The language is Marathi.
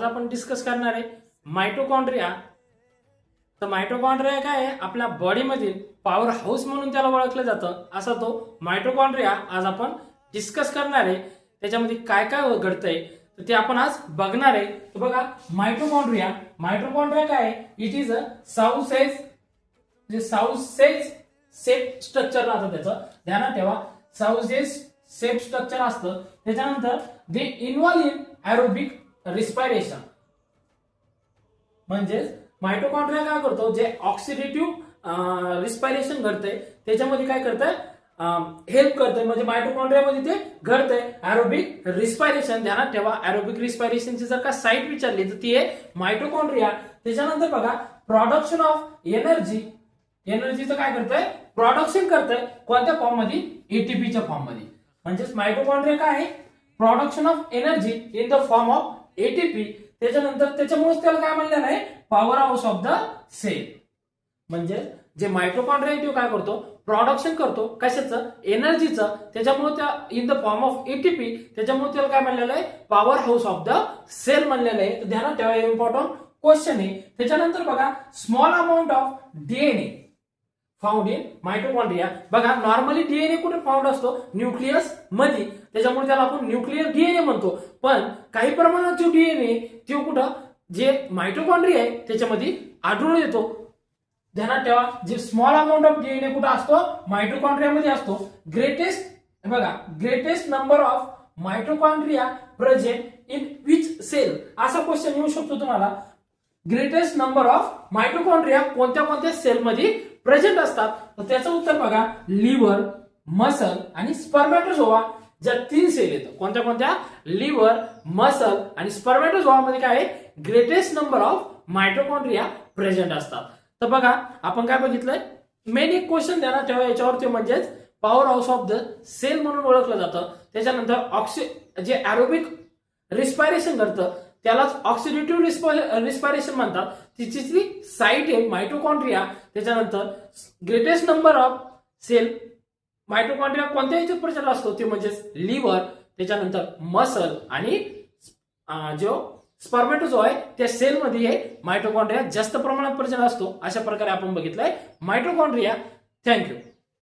आज आपण डिस्कस करणार आहे मायटोकॉन्ड्रिया. तर मायटोकॉन्ड्रिया काय आहे, आपल्या बॉडीमधील पॉवर हाऊस म्हणून त्याला ओळखलं जातं. असा तो मायटोकॉन्ड्रिया आज आपण डिस्कस करणार आहे. त्याच्यामध्ये काय काय घडतंय तर ते आपण आज बघणार आहे. तर बघा, मायटोकॉन्ड्रिया मायटोकॉन्ड्रिया काय आहे, it is a साउसेज shape structure राहतं. त्याचं ध्यानात ठेवा, साउसेज सेप स्ट्रक्चर असतं. त्याच्यानंतर दे इन्व्हॉल्व इन एरोबिक रिस्पायरेशन. म्हणजे मायटोकॉन्ड्रिया काय करतो, जे ऑक्सिडेटिव्ह रिस्पायरेशन घडतंय त्याच्यामध्ये काय करतंय, हेल्प करतंय. म्हणजे मायटोकॉन्ड्रियामध्ये ते घडतंय एरोबिक रिस्पायरेशन. ध्यानात ठेवा, एरोबिक रिस्पायरेशनची जर का साईट विचारली तर ती आहे मायटोकॉन्ड्रिया. त्याच्यानंतर बघा, प्रोडक्शन ऑफ एनर्जीचं काय करतंय, प्रोडक्शन करतंय. कोणत्या फॉर्म मध्ये, एटीपीच्या फॉर्म मध्ये. म्हणजेच मायटोकॉन्ड्रिया काय आहे, production of energy in the form of ATP. त्याच्यानंतर त्याच्यामुळे त्याला काय म्हणलं नाही, power house of the cell. म्हणजे जे मायटोकॉन्ड्रिया काय करतो, प्रोडक्शन करतो कशाचं, एनर्जीचं. त्याच्यामुळे त्या in the form of ATP, त्याच्यामुळे त्याला काय म्हणलेलं आहे, power house of the cell म्हणलेलं आहे. तर ध्यानात ठेवा, इम्पॉर्टंट क्वेश्चन आहे. त्याच्यानंतर बघा, small amount of DNA found in mitochondria. बघा, नॉर्मली डीएनए कुठे फाउंड असतो, न्यूक्लियस मध्ये. त्याच्यामुळे त्याला आपण न्यूक्लियर डीएनए म्हणतो. पण काही प्रमाणात जो डीएनए तो कुठं, जे मायटोकॉन्ड्रिया आहे त्याच्यामध्ये आढळून येतो. ध्यानात ठेवा, जे स्मॉल अमाऊंट ऑफ डीएनए कुठं असतो, मायटोकॉन्ड्रियामध्ये असतो. Greatest number of mitochondria present in which cell, असा क्वेश्चन येऊ शकतो तुम्हाला. ग्रेटेस्ट नंबर ऑफ मायटोकॉन्ड्रिया कोणत्या कोणत्या सेलमध्ये प्रेझेंट असतात. तर त्याचं उत्तर बघा, लिव्हर, मसल आणि स्पर्मॅटोझोआ. ज्या 3 सेल येतात, कोणत्या कोणत्या, लिव्हर, मसल आणि स्पर्मॅटोझोआ मध्ये काय आहे, greatest number of mitochondria present असतात. तर बघा, आपण काय बघितलंय, मेन एक क्वेश्चन ध्यानात ठेवा याच्यावरती, म्हणजेच power house of the cell म्हणून ओळखलं जातं. त्याच्यानंतर जे एरोबिक रिस्पायरेशन घडतं त्यालाच ऑक्सिडेटिव्ह रिस्पायरेशन म्हणतात. तिची जी साईट आहे मायटोकॉन्ड्रिया. त्याच्यानंतर greatest number of cell mitochondria कोणत्या याच्यात प्रेझेंट असतो, ते म्हणजे लिव्हर, त्याच्यानंतर मसल आणि जो स्पर्मॅटोझोआ आहे त्या सेलमध्ये मायटोकॉन्ड्रिया जास्त प्रमाणात प्रेझेंट असतो. अशा प्रकारे आपण बघितलंय मायटोकॉन्ड्रिया. थँक्यू.